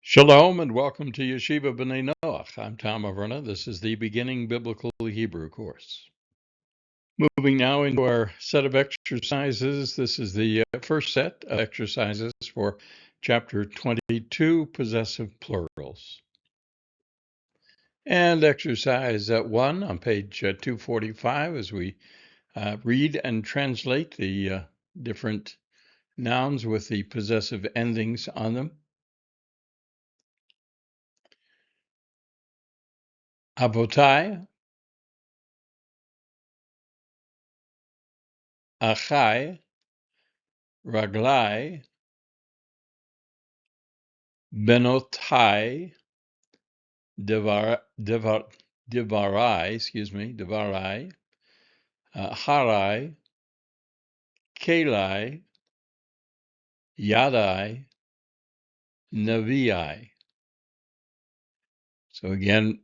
Shalom and welcome to Yeshiva B'nai Noach. I'm Tom Averna. This is the Beginning Biblical Hebrew course. Moving now into our set of exercises. This is the first set of exercises for chapter 22, Possessive Plurals. And exercise 1 on page 245 as we read and translate the different nouns with the possessive endings on them. Avotai, achai, raglai, benotai, devarai, harai, kelai, yadai, naviai. So again,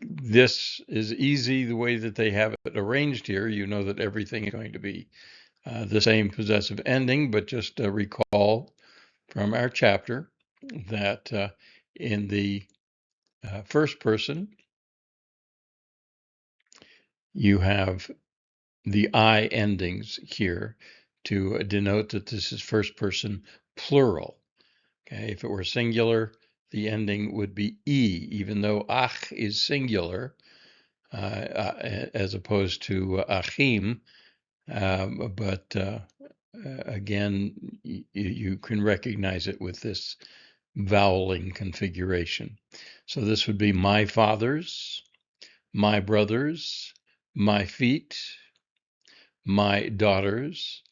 this is easy the way that they have it arranged here. You know that everything is going to be the same possessive ending, but just recall from our chapter that in the first person, you have the I endings here to denote that this is first person plural. Okay, if it were singular, the ending would be E, even though ach is singular, as opposed to achim. But again, you can recognize it with this voweling configuration. So this would be my fathers, my brothers, my feet, my daughters,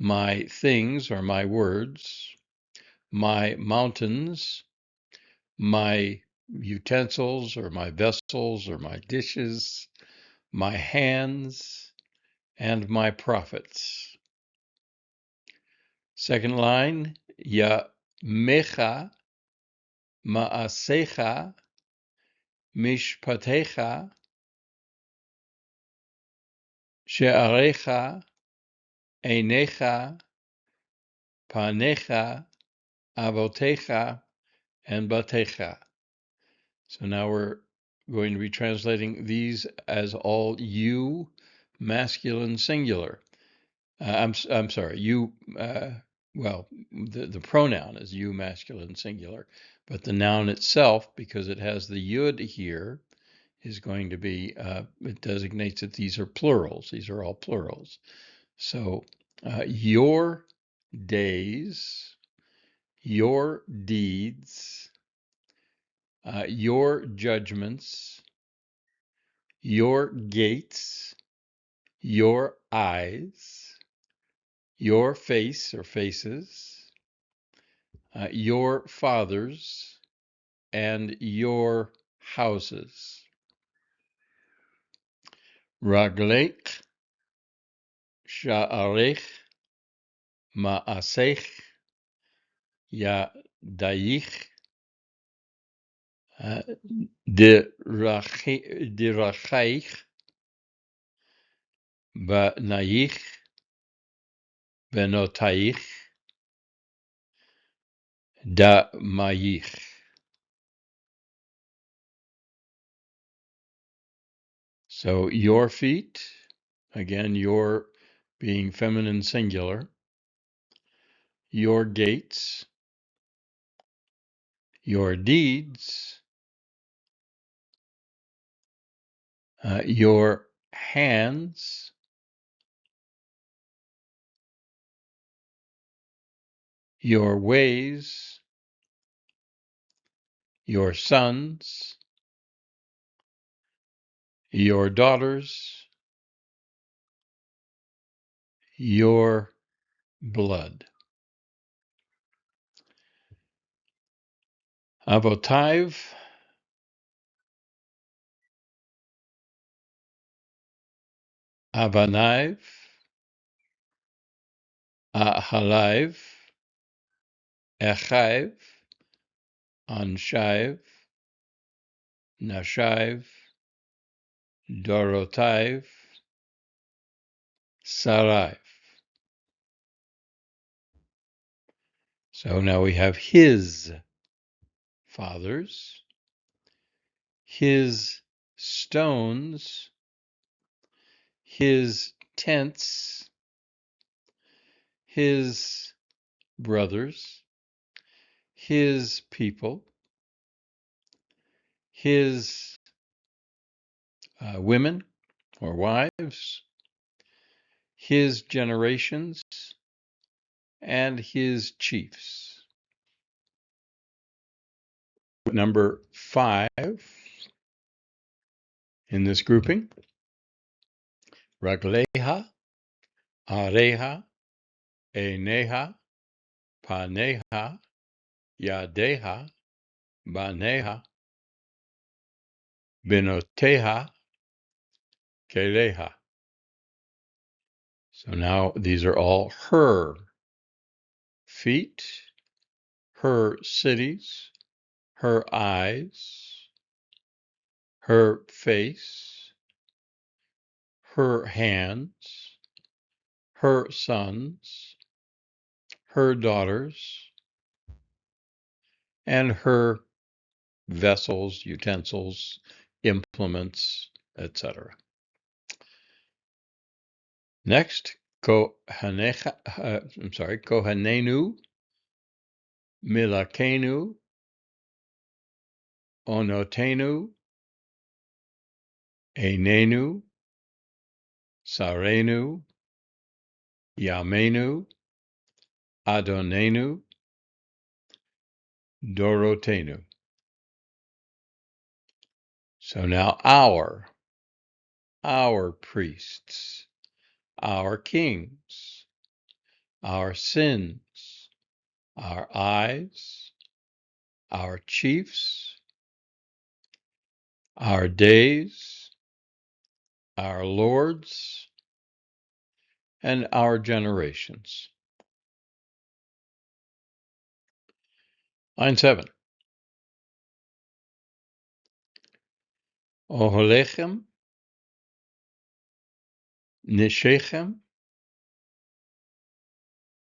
my things or my words, my mountains, my utensils or my vessels or my dishes, my hands, and my prophets. Second line, ya mecha, ma'asecha, mishpatecha, she'arecha, einecha, panecha, avotecha, and batecha. So now we're going to be translating these as all you, masculine singular. I'm sorry, you. Well, the pronoun is you, masculine singular, but the noun itself, because it has the yud here, is going to be. It designates that these are plurals. These are all plurals. So your days, your deeds, your judgments, your gates, your eyes, your face or faces, your fathers, and your houses. Raglech, sha'arech, ma'asech, ya'daich, dirachaich, ba'naich, benotaich, da'mayich. So your feet, again, your being feminine singular, your gates, your deeds, your hands, your ways, your sons, your daughters, your blood. Avotiv, Avaniv, Ahaliv, Echiv, Anshiv, Nashiv, Dorotiv, Sariv. So now we have his fathers, his stones, his tents, his brothers, his people, his women or wives, his generations, and his chiefs. Number 5 in this grouping, Ragleha, Areha, Eneha, Paneha, Yadeha, Baneha, Benoteha, Keleha. So now these are all her feet, her cities, her eyes, her face, her hands, her sons, her daughters, and her vessels, utensils, implements, etc. Next, Kohanenu, Milakenu, Onotenu, Enenu, Sarenu, Yamenu, Adonenu, Dorotenu. So now our priests, our kings, our sins, our eyes, our chiefs, our days, our lords, and our generations. Line 7. Oholechem, Nishechem,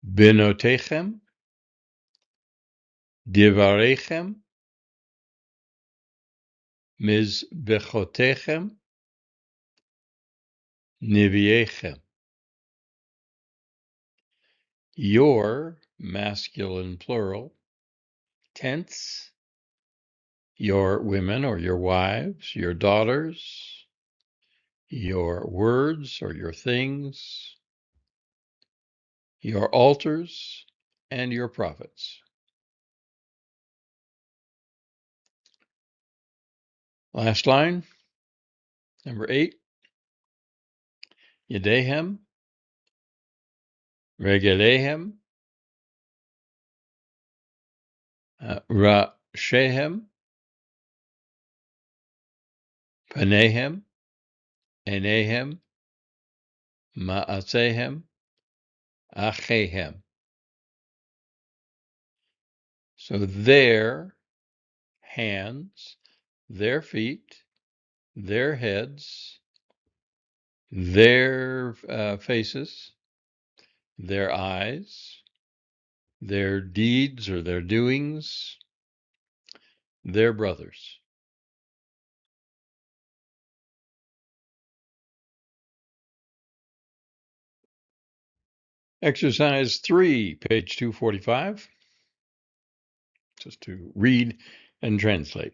Benotechem, Divarechem, Mizbechotechem, Niviechem. Your, masculine plural, tents, your women or your wives, your daughters, your words or your things, your altars, and your prophets. Last line, number 8. Yedehem, Regelehem, Rashehem, Panehem, Enehem, Ma'asehem, Achehem. So their hands, their feet, their heads, their faces, their eyes, their deeds or their doings, their brothers. Exercise 3, page 245, just to read and translate.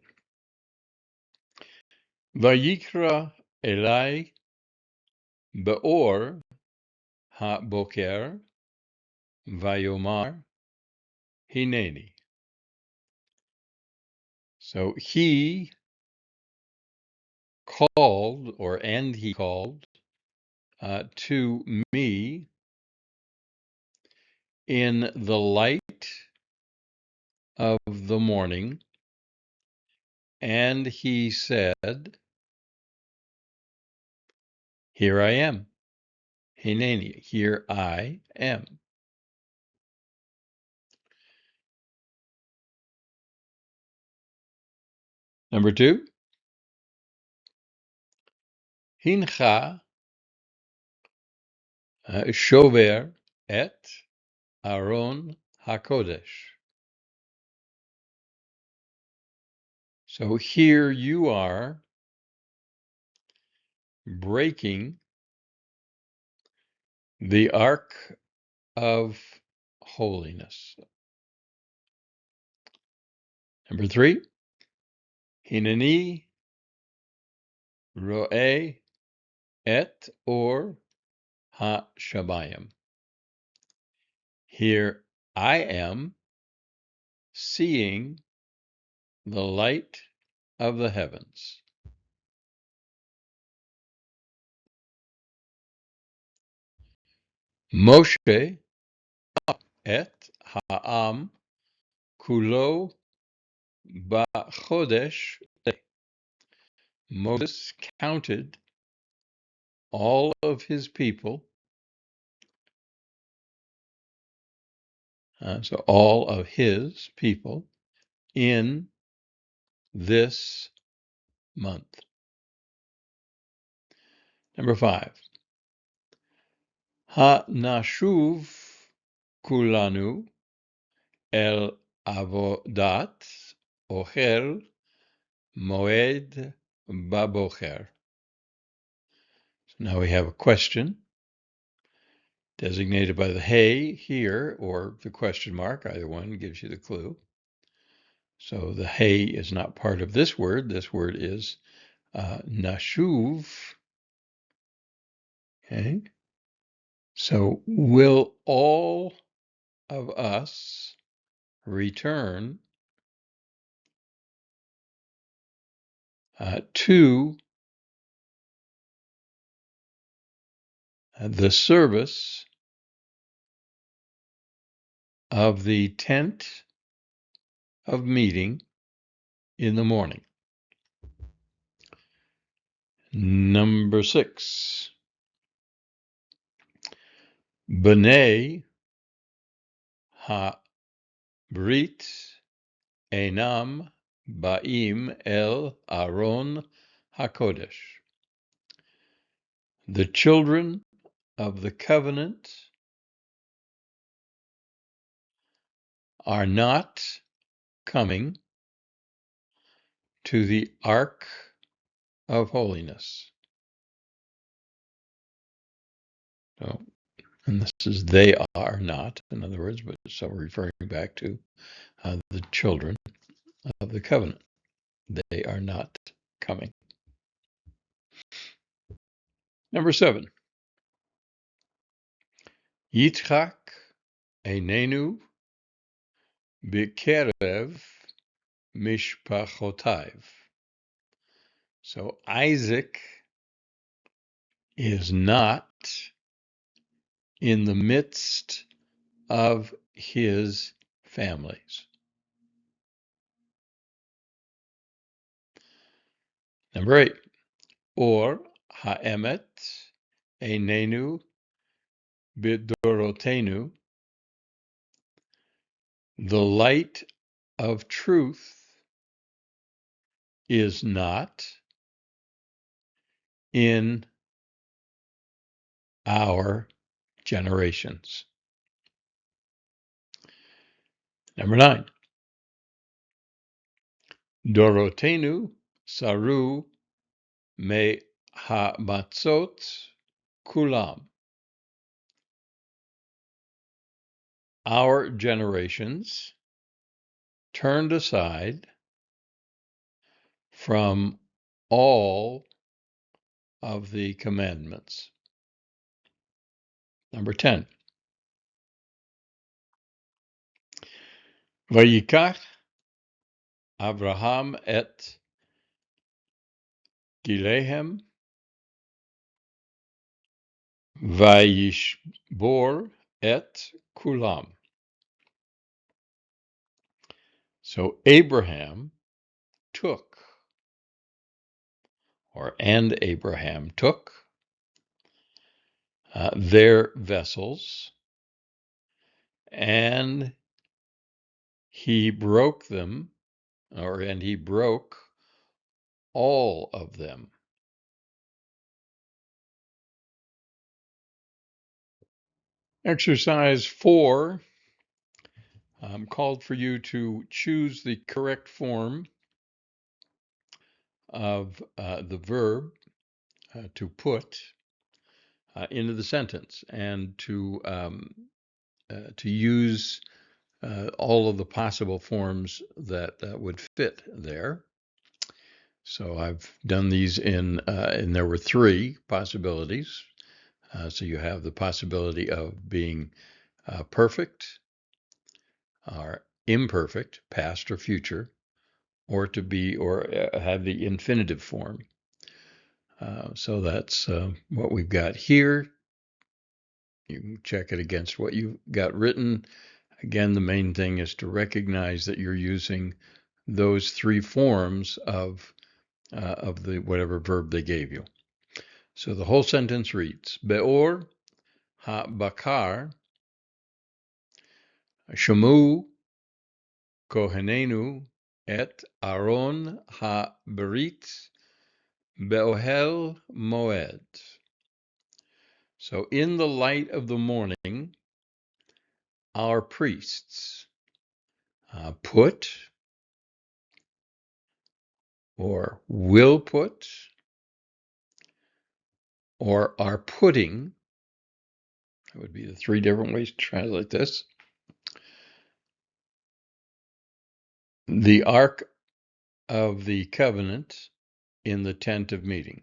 Vayikra Elai Be'or HaBoker Vayomar Hineni. So he called, he called to me in the light of the morning, and he said, here I am. Hineni, here I am. Number 2, Hincha Shover et Aron HaKodesh. So here you are breaking the ark of holiness. Number 3, Hineni roe et or ha-shabayim. Here I am seeing the light of the heavens. Moshe et ha'am kulo ba'chodesh. Moses counted all of his people, so all of his people in this month. Number 5, ha-nashuv kulanu el avodat ochel moed babocher. So now we have a question designated by the hey here or the question mark. Either one gives you the clue. So the hey is not part of this word. This word is nashuv. Okay. So will all of us return to the service of the tent of meeting in the morning? Number 6, B'nai ha-brit enam ba'im el Aron HaKodesh. The children of the covenant are not coming to the ark of holiness. So, and this is they are not, in other words, but so we're referring back to the children of the covenant. They are not coming. Number 7, Yitzchak einenu b'kerev mishpachotav. So Isaac is not in the midst of his families. Number 8, or ha'emet einenu b'dorotenu. The light of truth is not in our generations. Number 9, Dorotenu saru me ha'matzot kulam. Our generations turned aside from all of the commandments. Number 10, Vayikach Avraham et Gilehem Vayishbor et Kulam. So Abraham took, and Abraham took their vessels, and he broke them, and he broke all of them. Exercise 4 called for you to choose the correct form of the verb to put into the sentence, and to use all of the possible forms that would fit there. So I've done these and there were three possibilities. So you have the possibility of being perfect or imperfect, past or future, or to be or have the infinitive form. So that's what we've got here. You can check it against what you've got written. Again, the main thing is to recognize that you're using those three forms of the whatever verb they gave you. So the whole sentence reads: Beor ha-bakar shamu kohenenu et Aron ha-berit be'ohel moed. So in the light of the morning, our priests put or will put or are putting, that would be the three different ways to translate this, the Ark of the Covenant in the tent of meeting.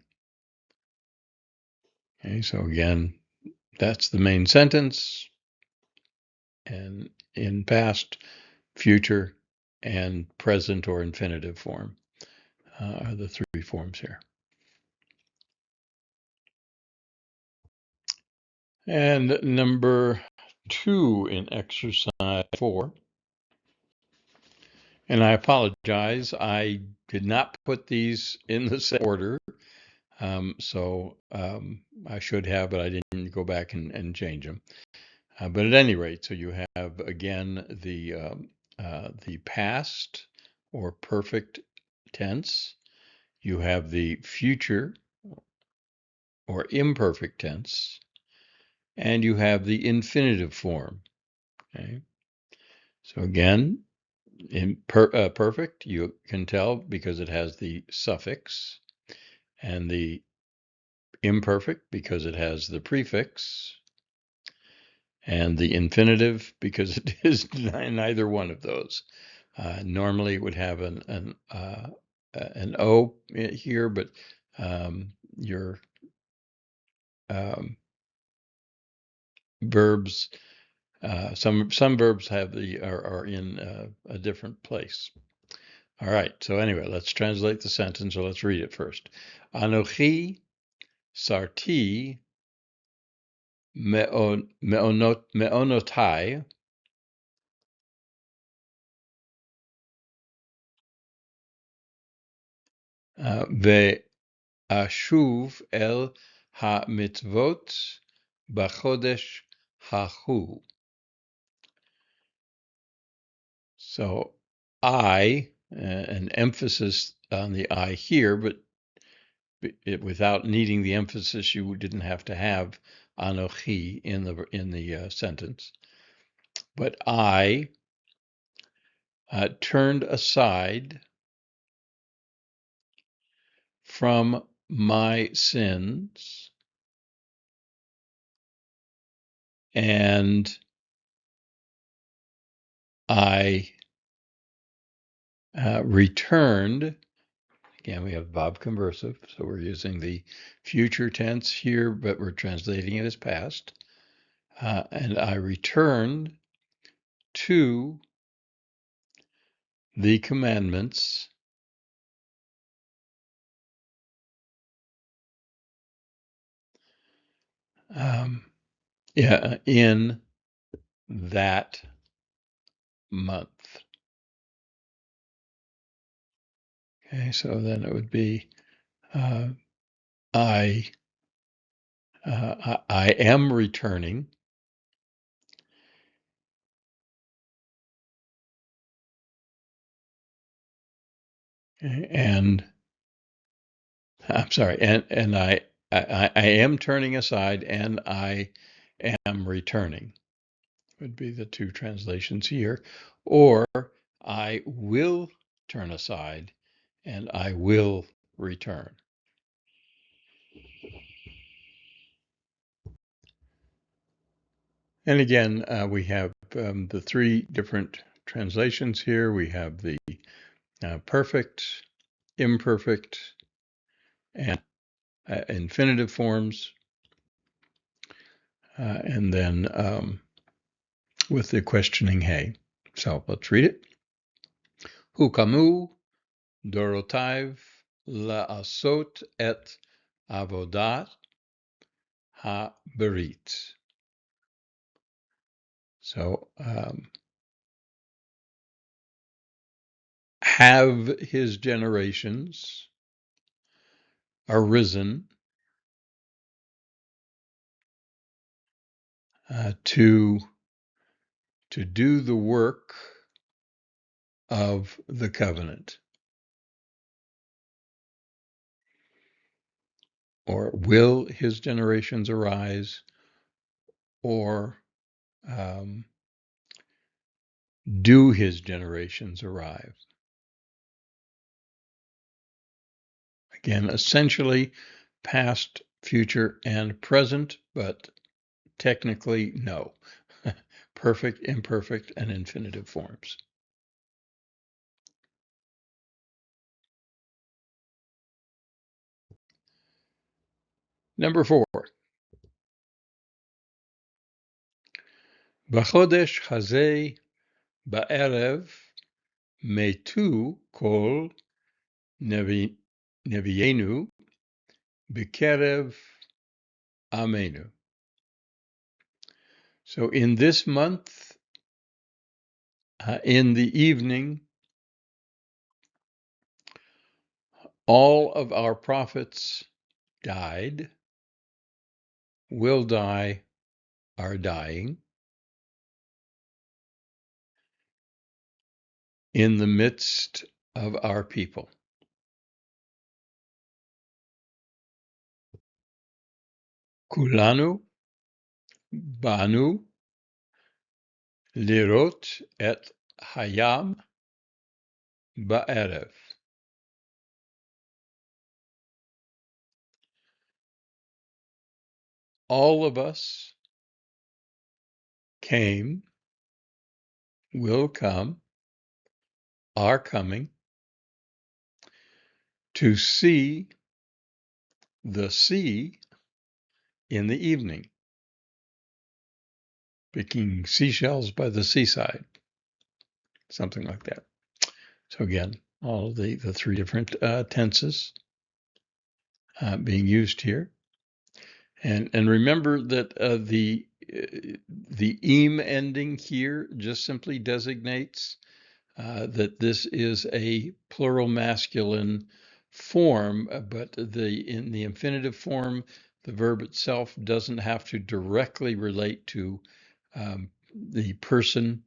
Okay, so again, that's the main sentence, and in past, future, and present or infinitive form are the three forms here. And number 2 in exercise 4, and I apologize, I did not put these in the same order, so I should have, but I didn't go back and change them. But at any rate, so you have again the past or perfect tense, you have the future or imperfect tense, and you have the infinitive form. Okay, so again, perfect, you can tell because it has the suffix, and the imperfect because it has the prefix, and the infinitive because it is neither one of those. Normally it would have an O here, but your verbs, some verbs have are in a different place. All right. So anyway, let's translate the sentence. So let's read it first. Anochi sarti meonotai ve'ashuv el ha-mitzvot b'chodesh hahu. So I, an emphasis on the I here, but without needing the emphasis, you didn't have to have anochi in the sentence. But I turned aside from my sins and I returned. Again, we have Bob conversive, so we're using the future tense here, but we're translating it as past. And I returned to the commandments in that month. Okay, so then it would be I am returning and I'm sorry, and I am turning aside and I am returning would be the two translations here, or I will turn aside and I will return. And again, we have the three different translations here. We have the perfect, imperfect, and infinitive forms. And then with the questioning hey. So let's read it. Hukamu dorotaiv la'asot et avodat ha-berit. So have his generations arisen to do the work of the covenant, or will his generations arise, or do his generations arrive? Again, essentially past, future, and present, but technically no. Perfect, imperfect, and infinitive forms. Number 4. B'chodesh hazeh ba'erev metu kol nevienu b'kerev amenu. So in this month, in the evening, all of our prophets died, will die, are dying, in the midst of our people. Kulanu banu lirot et hayam ba'erev. All of us came, will come, are coming to see the sea in the evening, picking seashells by the seaside, something like that. So again, all of the three different tenses being used here. And remember that the im ending here just simply designates that this is a plural masculine form, but in the infinitive form, the verb itself doesn't have to directly relate to the person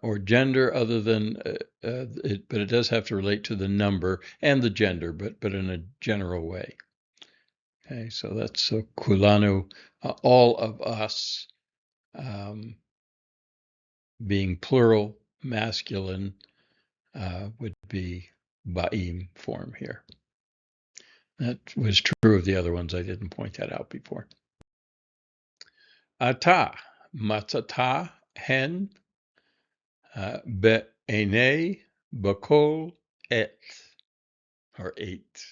or gender, other than but it does have to relate to the number and the gender, but in a general way. Okay, so that's kulanu, all of us, being plural, masculine, would be ba'im form here. That was true of the other ones. I didn't point that out before. Ata, matzata, hen, be'enei, bakol, et, or eight.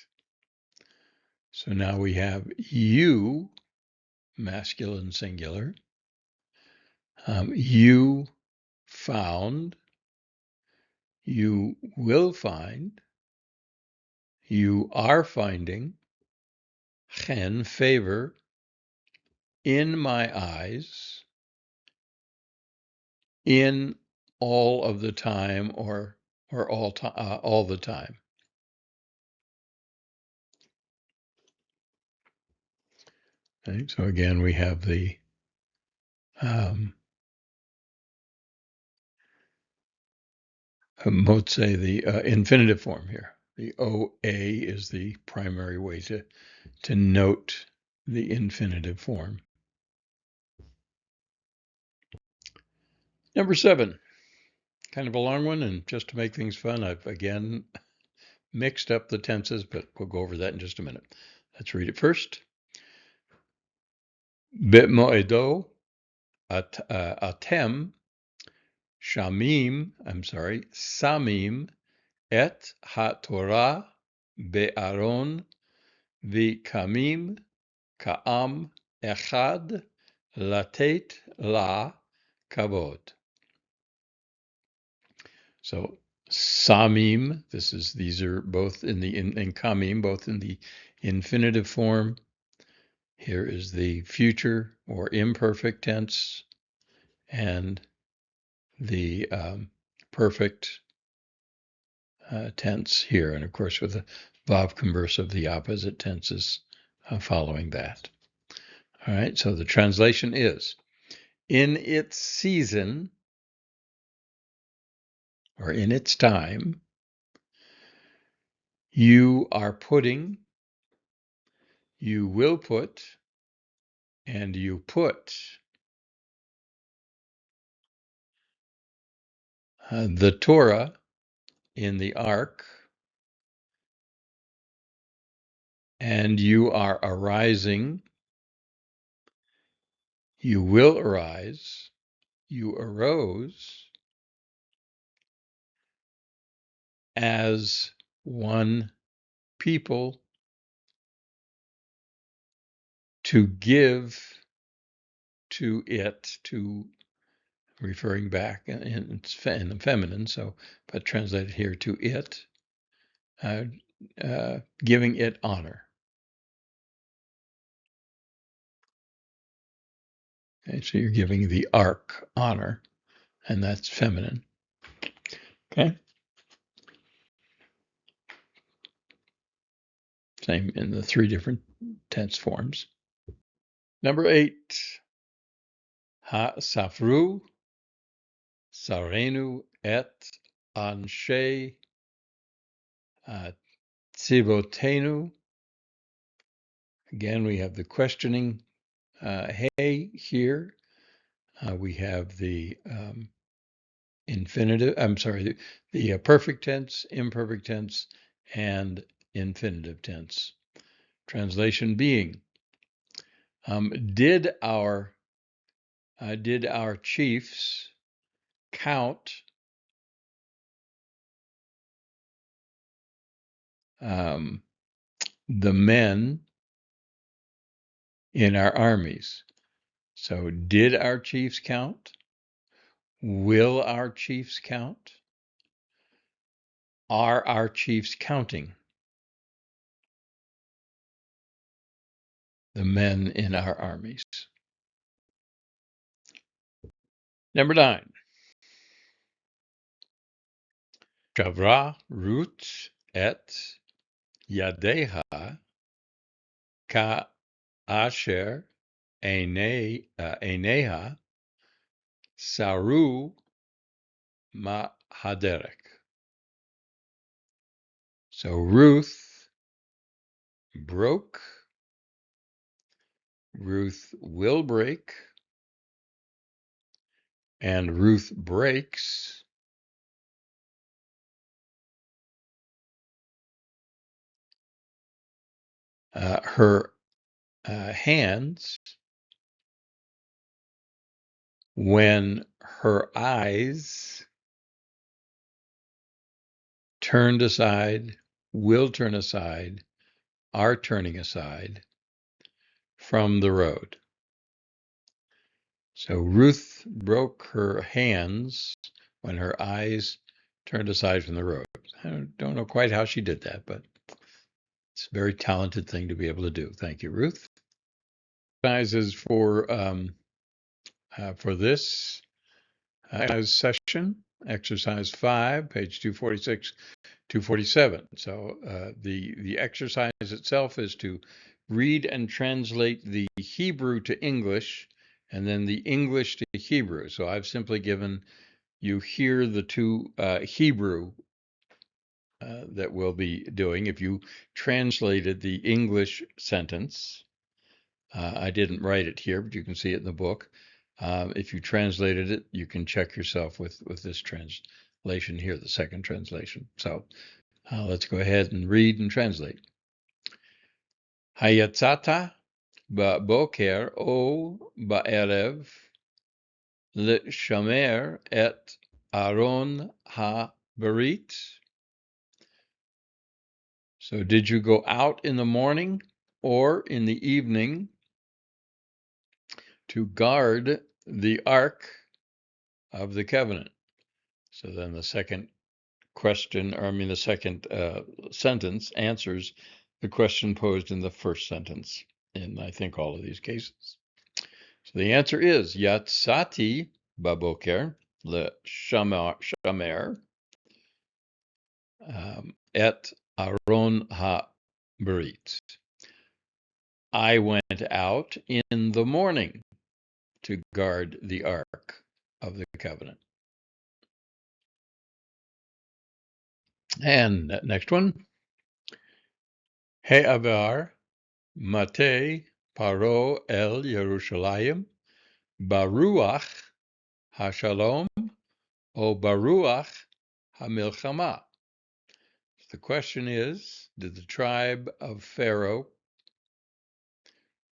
So now we have you, masculine singular. You found, you will find, you are finding, chen, favor, in my eyes, in all of the time, or all the time. Okay, so again, we have the motze, the infinitive form here. The OA is the primary way to note the infinitive form. Number 7, kind of a long one, and just to make things fun, I've again mixed up the tenses, but we'll go over that in just a minute. Let's read it first. Be'moedo atem samim et ha-Torah be'aron v'kamim ka'am echad latet la kavod. So samim, these are both in kamim, both in the infinitive form. Here is the future or imperfect tense and the perfect tense here. And of course, with the Vav conversive, the opposite tenses following that. All right, so the translation is, in its season, or in its time, you are putting, you will put, and you put the Torah in the ark, and you are arising, you will arise, you arose as one people to give to it, to referring back in the feminine, so but translated here to it, giving it honor. Okay, so you're giving the ark honor, and that's feminine. Okay. Same in the three different tense forms. Number 8, ha-safru sarenu et anshe tzivotenu. Again, we have the questioning hey here. We have the infinitive, the perfect tense, imperfect tense, and infinitive tense. Translation being, did our chiefs count the men in our armies? So did our chiefs count? Will our chiefs count? Are our chiefs counting the men in our armies? Number 9. Shavra Ruth et Yadeha ka asher Eineha Saru ma haderek. So Ruth broke, Ruth will break, and Ruth breaks her hands when her eyes turned aside, will turn aside, are turning aside from the road. So Ruth broke her hands when her eyes turned aside from the road. I don't know quite how she did that, but it's a very talented thing to be able to do. Thank you, Ruth. Exercises for this session. Exercise 5, page 246, 247. So the exercise itself is to read and translate the Hebrew to English, and then the English to Hebrew. So I've simply given you here the two Hebrew that we'll be doing. If you translated the English sentence, I didn't write it here, but you can see it in the book. If you translated it, you can check yourself with this translation here, the second translation. So Let's go ahead and read and translate. Hayatzata ba'boker o ba'erev l'shamer et aron ha'berit. So did you go out in the morning or in the evening to guard the Ark of the Covenant? So then the second the second sentence answers the question posed in the first sentence in, I think, all of these cases. So the answer is Yatsati baboker le shamer et aron ha-berit. I went out in the morning to guard the Ark of the Covenant. And next one. He'avar mate paro el Yerushalayim baruach hashalom o baruach hamilchama. The question is, did the tribe of Pharaoh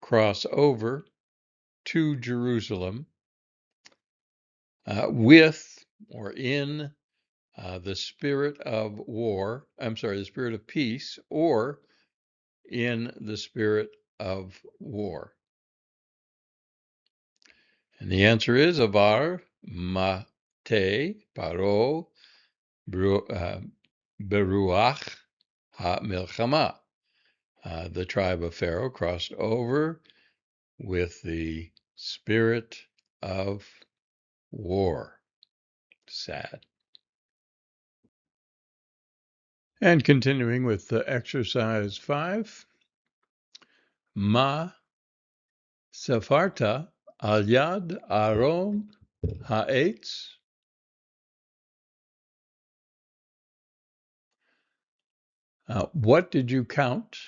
cross over to Jerusalem with or in the spirit of the spirit of peace, or in the spirit of war? And the answer is Avar mate paro beruach ha-milchama. The tribe of Pharaoh crossed over with the spirit of war. Sad. And continuing with exercise 5. Ma safarta al yad aron ha'etz. What did you count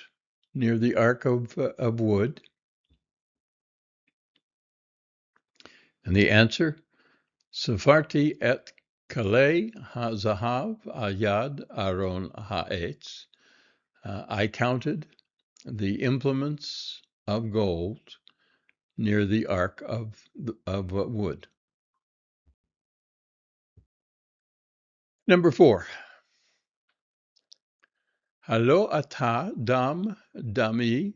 near the ark of wood? And the answer, Safarti et kalei hazahav al yad aron ha'etz. I counted the implements of gold near the ark of wood. Number 4. Halo ata dam dami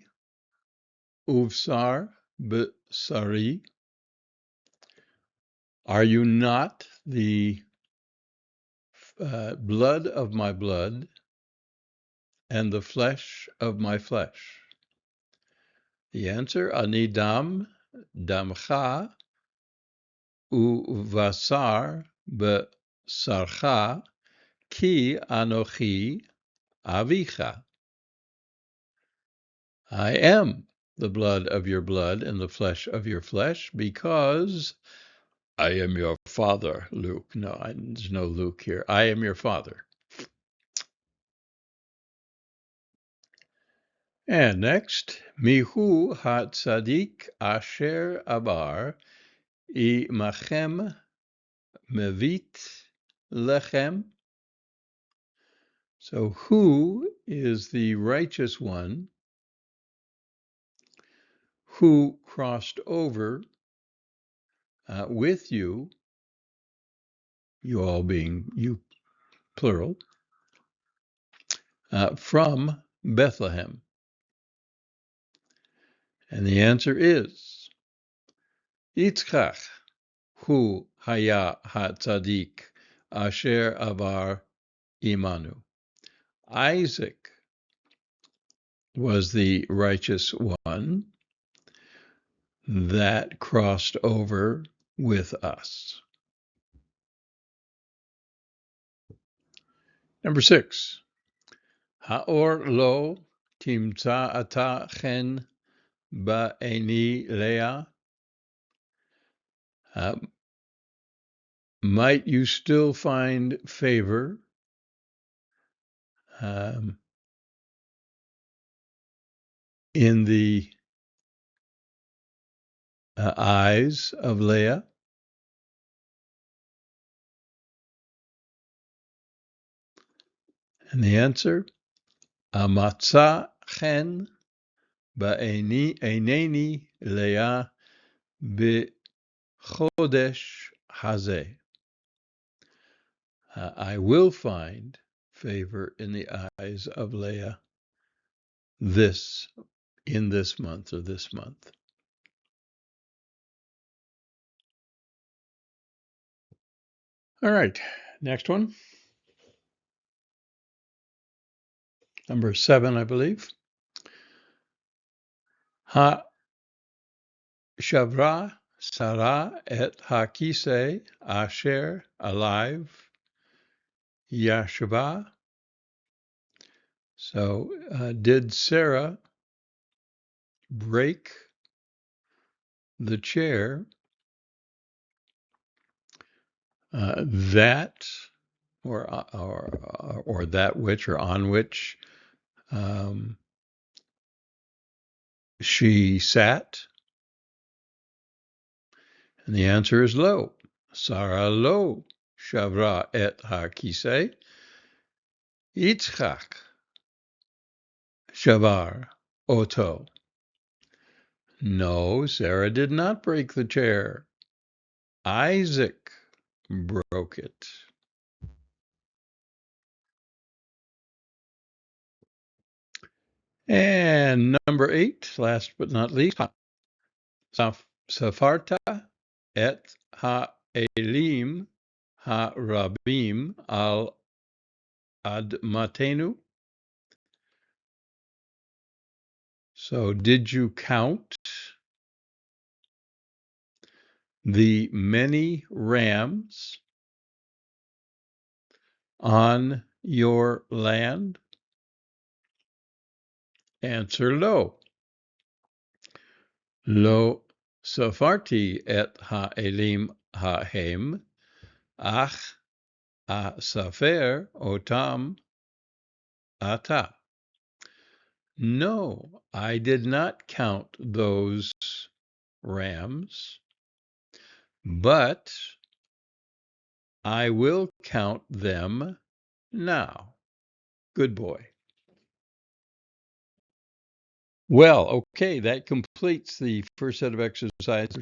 uvsar b'sari. Are you not the blood of my blood and the flesh of my flesh? The answer, ani dam damcha uvasar b'sarcha ki anochi avicha. I am the blood of your blood and the flesh of your flesh, because I am your father, Luke. No, there's no Luke here. I am your father. And next, mihu hatzadik asher abar imachem mevit lechem. So who is the righteous one who crossed over with you, you all being you plural, from Bethlehem? And the answer is Yitzchak hu haya hatzadik asher avar imanu. Isaac was the righteous one that crossed over with us. Number 6. Haor lo timtza ata chen ba'eni Leah. Might you still find favor in the eyes of Leah? And the answer, Amatza chen ba'eineni Leah b'chodesh hazeh. I will find favor in the eyes of Leah in this month or this month. All right, next one. Number 7, I believe. Ha shavra Sarah et hakise asher alive Yeshiva. So, did Sarah break the chair that or that which or on which she sat? And the answer is lo. Sarah lo shavra et hakise. Yitzchak shavar oto. No, Sarah did not break the chair. Isaac broke it. And number 8, last but not least, Safarta et ha'elim ha'rabim al admatenu. So did you count the many rams on your land? Answer lo. Lo safarti et ha'elim ha'hem, ach asafer otam ata. No, I did not count those rams, but I will count them now. Good boy. Well, okay, that completes the first set of exercises for